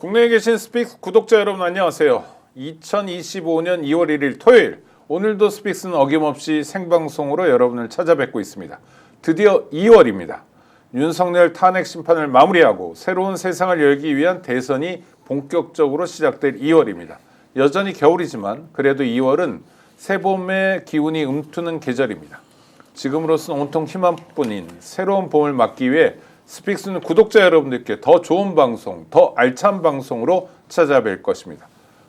국내에 계신 스픽스 구독자 여러분 안녕하세요. 2025년 2월 1일 토요일 오늘도 스픽스는 어김없이 생방송으로 여러분을 찾아뵙고 있습니다. 드디어 2월입니다. 윤석열 탄핵 심판을 마무리하고 새로운 세상을 열기 위한 대선이 본격적으로 시작될 2월입니다. 여전히 겨울이지만 그래도 2월은 새봄의 기운이 움트는 계절입니다. 지금으로서는 온통 희망뿐인 새로운 봄을 맞기 위해 스픽스는 구독자 여러분들께 더 좋은 방송, 더 알찬 방송으로 찾아뵐 것입니다.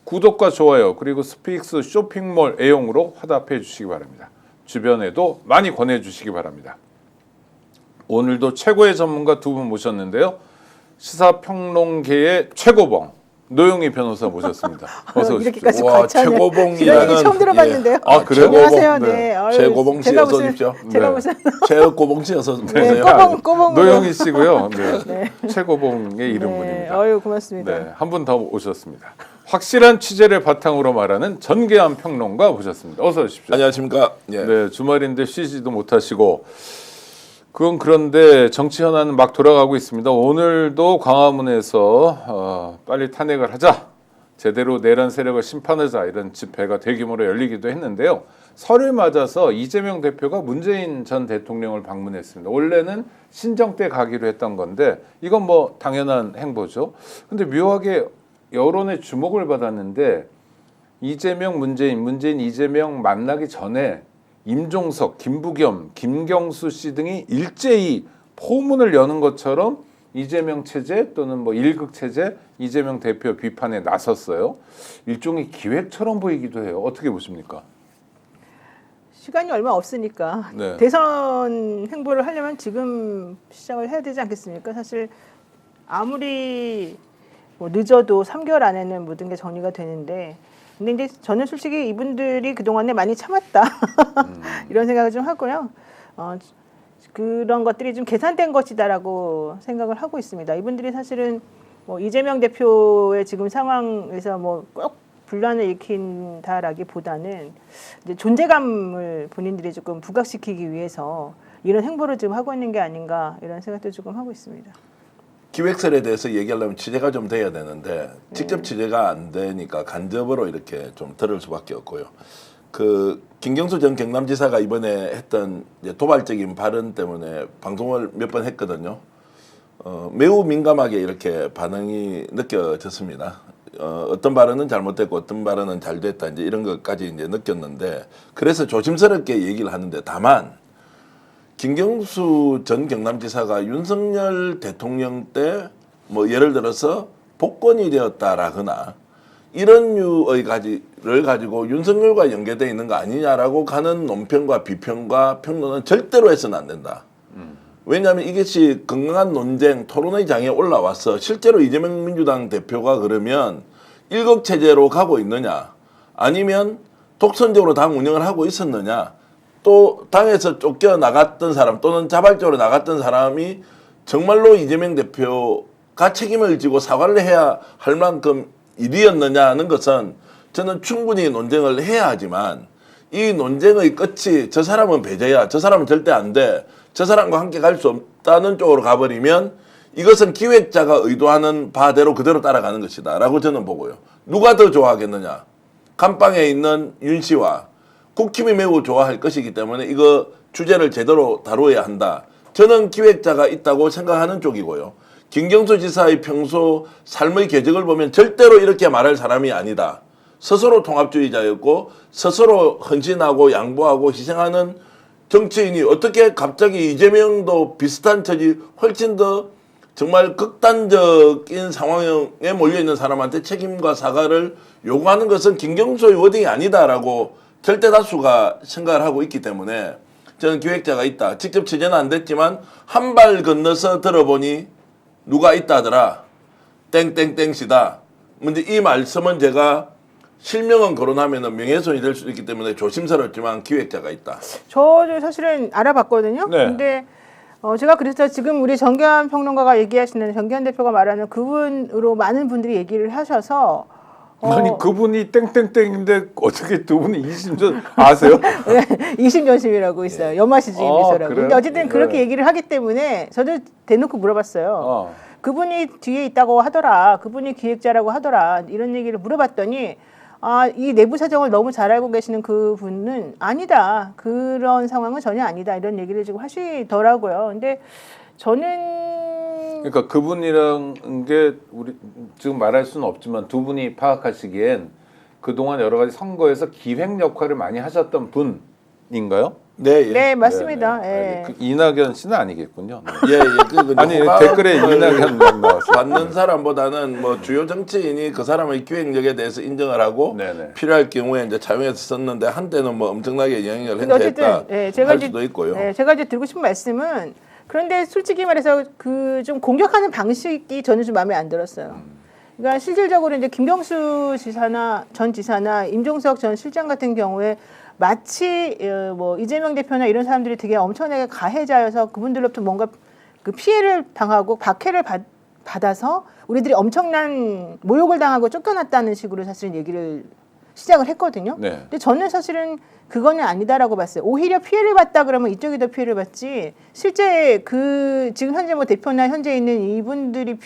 구독과 좋아요 그리고 스픽스 쇼핑몰 애용으로 화답해 주시기 바랍니다. 주변에도 많이 권해주시기 바랍니다. 오늘도 최고의 전문가 두 분 모셨는데요. 시사평론계의 최고봉 노영희 변호사 모셨습니다. 어서 오십시오. 와, 최고봉이라는 처음 들어봤는데요. 아, 그래요? 안녕하세요. 네. 최고봉 씨 어서 오십시오. 제가 네. 무슨 최고봉 씨 어서 네, 오세요. 꼬봉 노영희 씨고요. 네. 최고봉의 이름분입니다. 네. 어유 고맙습니다. 네, 한 분 더 오셨습니다. 확실한 취재를 바탕으로 말하는 전계한 평론가 모셨습니다. 어서 오십시오. 안녕하십니까? 예. 네, 주말인데 쉬지도 못하시고 그건 그런데 정치 현안은 막 돌아가고 있습니다. 오늘도 광화문에서 빨리 탄핵을 하자, 제대로 내란 세력을 심판하자 이런 집회가 대규모로 열리기도 했는데요. 설을 맞아서 이재명 대표가 문재인 전 대통령을 방문했습니다. 원래는 신정 때 가기로 했던 건데 이건 뭐 당연한 행보죠. 근데 묘하게 여론의 주목을 받았는데 이재명, 문재인, 이재명 만나기 전에 임종석, 김부겸, 김경수 씨 등이 일제히 포문을 여는 것처럼 이재명 체제 또는 뭐 일극 체제, 이재명 대표 비판에 나섰어요. 일종의 기획처럼 보이기도 해요. 어떻게 보십니까? 시간이 얼마 없으니까 네. 대선 행보를 하려면 지금 시작을 해야 되지 않겠습니까? 사실 아무리 뭐 늦어도 3개월 안에는 모든 게 정리가 되는데 근데 이제 저는 솔직히 이분들이 그동안에 많이 참았다 이런 생각을 좀 하고요. 그런 것들이 좀 계산된 것이다라고 생각을 하고 있습니다. 이분들이 사실은 뭐 이재명 대표의 지금 상황에서 뭐 꼭 분란을 일으킨다라기보다는 이제 존재감을 본인들이 조금 부각시키기 위해서 이런 행보를 지금 하고 있는 게 아닌가 이런 생각도 조금 하고 있습니다. 기획설에 대해서 얘기하려면 취재가 좀 돼야 되는데 직접 취재가 안 되니까 간접으로 이렇게 좀 들을 수밖에 없고요. 그 김경수 전 경남지사가 이번에 했던 이제 도발적인 발언 때문에 방송을 몇 번 했거든요. 매우 민감하게 이렇게 반응이 느껴졌습니다. 어떤 발언은 잘못됐고 어떤 발언은 잘 됐다 이제 이런 것까지 이제 느꼈는데 그래서 조심스럽게 얘기를 하는데 다만 김경수 전 경남지사가 윤석열 대통령 때 뭐 예를 들어서 복권이 되었다라거나 이런 류의 가지를 가지고 윤석열과 연계되어 있는 거 아니냐라고 가는 논평과 비평과 평론은 절대로 해서는 안 된다. 왜냐하면 이것이 건강한 논쟁, 토론의 장에 올라와서 실제로 이재명 민주당 대표가 그러면 일극체제로 가고 있느냐 아니면 독선적으로 당 운영을 하고 있었느냐 또 당에서 쫓겨나갔던 사람 또는 자발적으로 나갔던 사람이 정말로 이재명 대표가 책임을 지고 사과를 해야 할 만큼 일이었느냐는 것은 저는 충분히 논쟁을 해야 하지만 이 논쟁의 끝이 저 사람은 배제야, 저 사람은 절대 안 돼, 저 사람과 함께 갈 수 없다는 쪽으로 가버리면 이것은 기획자가 의도하는 바대로 그대로 따라가는 것이다 라고 저는 보고요. 누가 더 좋아하겠느냐. 감방에 있는 윤 씨와 국힘이 매우 좋아할 것이기 때문에 이거 주제를 제대로 다루어야 한다. 저는 기획자가 있다고 생각하는 쪽이고요. 김경수 지사의 평소 삶의 궤적을 보면 절대로 이렇게 말할 사람이 아니다. 스스로 통합주의자였고 스스로 헌신하고 양보하고 희생하는 정치인이 어떻게 갑자기 이재명도 비슷한 처지 훨씬 더 정말 극단적인 상황에 몰려있는 사람한테 책임과 사과를 요구하는 것은 김경수의 워딩이 아니다라고 절대 다수가 생각을 하고 있기 때문에 저는 기획자가 있다. 직접 취재는 안 됐지만 한 발 건너서 들어보니 누가 있다더라. 땡땡땡시다. 근데 이 말씀은 제가 실명은 거론하면 명예훼손이 될 수도 있기 때문에 조심스럽지만 기획자가 있다. 저도 사실은 알아봤거든요. 네. 근데 제가 그래서 지금 우리 정계한 평론가가 얘기하시는 정계한 대표가 말하는 그분으로 많은 분들이 얘기를 하셔서 아니 그분이 땡땡땡인데 어떻게 두 분이 20년 아세요? 네, 20년심이라고 있어요. 연마시지 미소라고. 그래요? 근데 어쨌든 그렇게 네. 얘기를 하기 때문에 저도 대놓고 물어봤어요. 그분이 뒤에 있다고 하더라. 그분이 기획자라고 하더라. 이런 얘기를 물어봤더니 이 내부 사정을 너무 잘 알고 계시는 그분은 아니다. 그런 상황은 전혀 아니다. 이런 얘기를 지금 하시더라고요. 근데 저는 그러니까 그분이란 게 우리 지금 말할 수는 없지만 두 분이 파악하시기엔 그동안 여러 가지 선거에서 기획 역할을 많이 하셨던 분인가요? 네, 예. 네, 맞습니다. 네, 예. 그 이낙연 씨는 아니겠군요. 네. 예, 예. 그 아니 호감을 댓글에 이낙연 나왔어요. 받는 사람보다는 뭐 주요 정치인이 그 사람의 기획력에 대해서 인정을 하고 네네. 필요할 경우에 이제 차용해서 썼는데 한때는 뭐 엄청나게 영향을 근데 행사했다 어쨌든 할 수도 있고요. 제가 이제 드리고 싶은 말씀은 그런데 솔직히 말해서 그 좀 공격하는 방식이 저는 좀 마음에 안 들었어요. 그러니까 실질적으로 이제 김경수 지사나 전 지사나 임종석 전 실장 같은 경우에 마치 뭐 이재명 대표나 이런 사람들이 되게 엄청나게 가해자여서 그분들로부터 뭔가 그 피해를 당하고 박해를 받아서 우리들이 엄청난 모욕을 당하고 쫓겨났다는 식으로 사실 얘기를 시작을 했거든요. 네. 근데 저는 사실은 그거는 아니다라고 봤어요. 오히려 피해를 봤다 그러면 이쪽이 더 피해를 받지. 실제 그 지금 현재 뭐 대표나 현재 있는 이분들이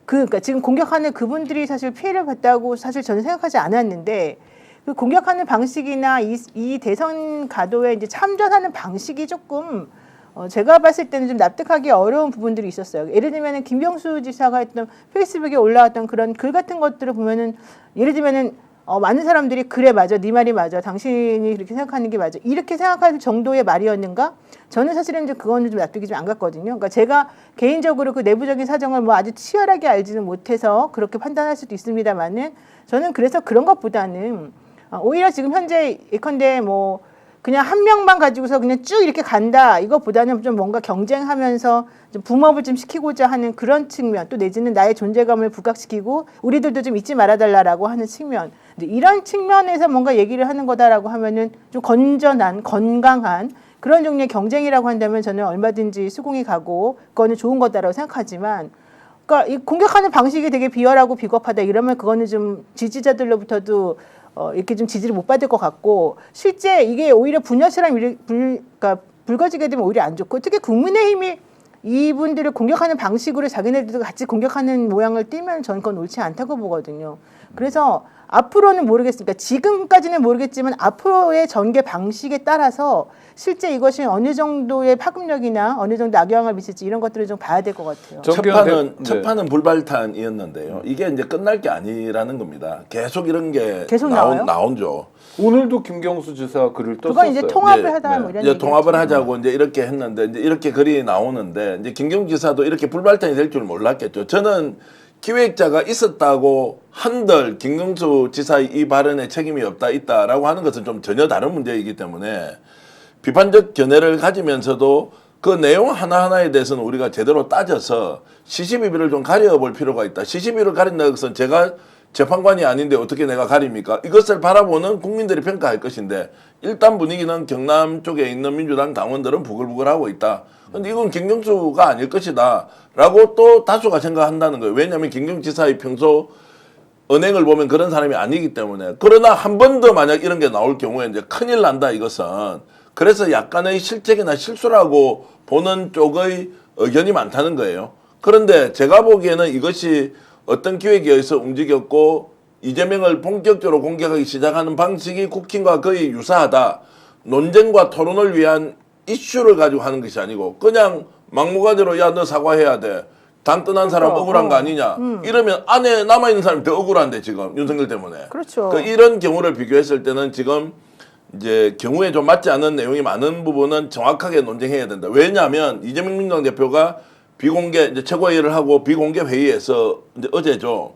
그러니까 지금 공격하는 그분들이 사실 피해를 봤다고 사실 저는 생각하지 않았는데 그 공격하는 방식이나 이 대선 가도에 이제 참전하는 방식이 조금 제가 봤을 때는 좀 납득하기 어려운 부분들이 있었어요. 예를 들면은 김경수 지사가 했던 페이스북에 올라왔던 그런 글 같은 것들을 보면은 예를 들면은 많은 사람들이 그래 맞아 네 말이 맞아 당신이 그렇게 생각하는 게 맞아 이렇게 생각할 정도의 말이었는가? 저는 사실은 이제 그거는 좀 납득이 좀 안 갔거든요. 그러니까 제가 개인적으로 그 내부적인 사정을 뭐 아주 치열하게 알지는 못해서 그렇게 판단할 수도 있습니다만은 저는 그래서 그런 것보다는 오히려 지금 현재 예컨대 뭐 그냥 한 명만 가지고서 그냥 쭉 이렇게 간다 이것보다는 좀 뭔가 경쟁하면서 좀 붐업을 좀 시키고자 하는 그런 측면 또 내지는 나의 존재감을 부각시키고 우리들도 좀 잊지 말아달라라고 하는 측면 이런 측면에서 뭔가 얘기를 하는 거다라고 하면은 좀 건전한 건강한 그런 종류의 경쟁이라고 한다면 저는 얼마든지 수긍이 가고 그거는 좋은 거다라고 생각하지만 그러니까 이 공격하는 방식이 되게 비열하고 비겁하다 이러면 그거는 좀 지지자들로부터도 이렇게 좀 지지를 못 받을 것 같고 실제 이게 오히려 분열처럼 그러니까 불거지게 되면 오히려 안 좋고 특히 국민의힘이 이분들을 공격하는 방식으로 자기네들도 같이 공격하는 모양을 띠면 저는 그건 옳지 않다고 보거든요. 그래서 앞으로는 모르겠으니까 지금까지는 모르겠지만 앞으로의 전개 방식에 따라서 실제 이것이 어느 정도의 파급력이나 어느 정도 악영향을 미칠지 이런 것들을 좀 봐야 될 것 같아요. 첫 판은 불발탄이었는데요. 이게 이제 끝날 게 아니라는 겁니다. 계속 이런 게 계속 나온죠. 오늘도 김경수 지사 글을 떴었어요. 그건 이제 통합을 예, 하다 뭐 이런 이제 얘기겠죠. 통합을 하자고 이제 이렇게 했는데 이제 이렇게 글이 나오는데 이제 김경수 지사도 이렇게 불발탄이 될 줄 몰랐겠죠. 저는 기획자가 있었다고 한들 김경수 지사의 이 발언에 책임이 있다라고 하는 것은 좀 전혀 다른 문제이기 때문에 비판적 견해를 가지면서도 그 내용 하나하나에 대해서는 우리가 제대로 따져서 시시비비를 좀 가려볼 필요가 있다. 시시비비를 가린다는 것은 제가 재판관이 아닌데 어떻게 내가 가립니까? 이것을 바라보는 국민들이 평가할 것인데 일단 분위기는 경남 쪽에 있는 민주당 당원들은 부글부글하고 있다. 근데 이건 김경수가 아닐 것이다 라고 또 다수가 생각한다는 거예요. 왜냐하면 김경수 지사의 평소 언행을 보면 그런 사람이 아니기 때문에. 그러나 한 번 더 만약 이런 게 나올 경우에 이제 큰일 난다 이것은. 그래서 약간의 실책이나 실수라고 보는 쪽의 의견이 많다는 거예요. 그런데 제가 보기에는 이것이 어떤 기획에 의해서 움직였고 이재명을 본격적으로 공격하기 시작하는 방식이 국힘과 거의 유사하다. 논쟁과 토론을 위한 이슈를 가지고 하는 것이 아니고 그냥 막무가내로 야 너 사과해야 돼. 당 떠난 사람 억울한 거 아니냐. 이러면 안에 남아있는 사람이 더 억울한데 지금 윤석열 때문에. 그렇죠. 이런 경우를 비교했을 때는 지금 이제 경우에 좀 맞지 않는 내용이 많은 부분은 정확하게 논쟁해야 된다. 왜냐하면 이재명 민주당 대표가 비공개 이제 최고회의를 하고 비공개 회의에서 이제 어제죠.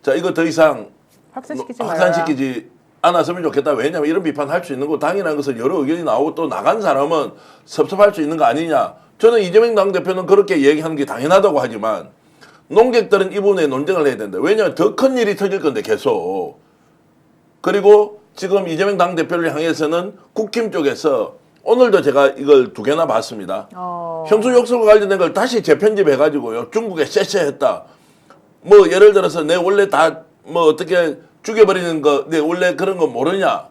자 이거 더 이상 확산시키지 않았으면 좋겠다. 왜냐하면 이런 비판할 수 있는 거 당연한 것은 여러 의견이 나오고 또 나간 사람은 섭섭할 수 있는 거 아니냐. 저는 이재명 당대표는 그렇게 얘기하는 게 당연하다고 하지만 농객들은 이 부분에 논쟁을 해야 된다. 왜냐하면 더 큰 일이 터질 건데 계속. 그리고 지금 이재명 당대표를 향해서는 국힘 쪽에서 오늘도 제가 이걸 2개나 봤습니다. 현수 욕설과 관련된 걸 다시 재편집해가지고요. 중국에 쎄쎄했다. 뭐 예를 들어서 내 원래 다 뭐 어떻게 죽여버리는 거 내 원래 그런 거 모르냐.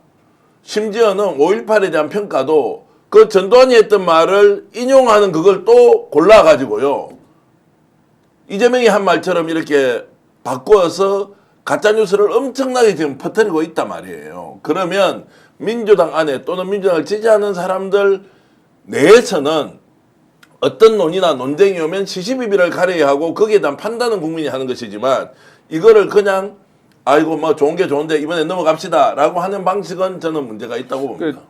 심지어는 5.18에 대한 평가도 그 전두환이 했던 말을 인용하는 그걸 또 골라가지고요. 이재명이 한 말처럼 이렇게 바꿔서 가짜 뉴스를 엄청나게 지금 퍼뜨리고 있단 말이에요. 그러면 민주당 안에 또는 민주당을 지지하는 사람들 내에서는 어떤 논의나 논쟁이 오면 시시비비를 가려야 하고 거기에 대한 판단은 국민이 하는 것이지만 이거를 그냥 아이고 뭐 좋은 게 좋은데 이번에 넘어갑시다라고 하는 방식은 저는 문제가 있다고 봅니다.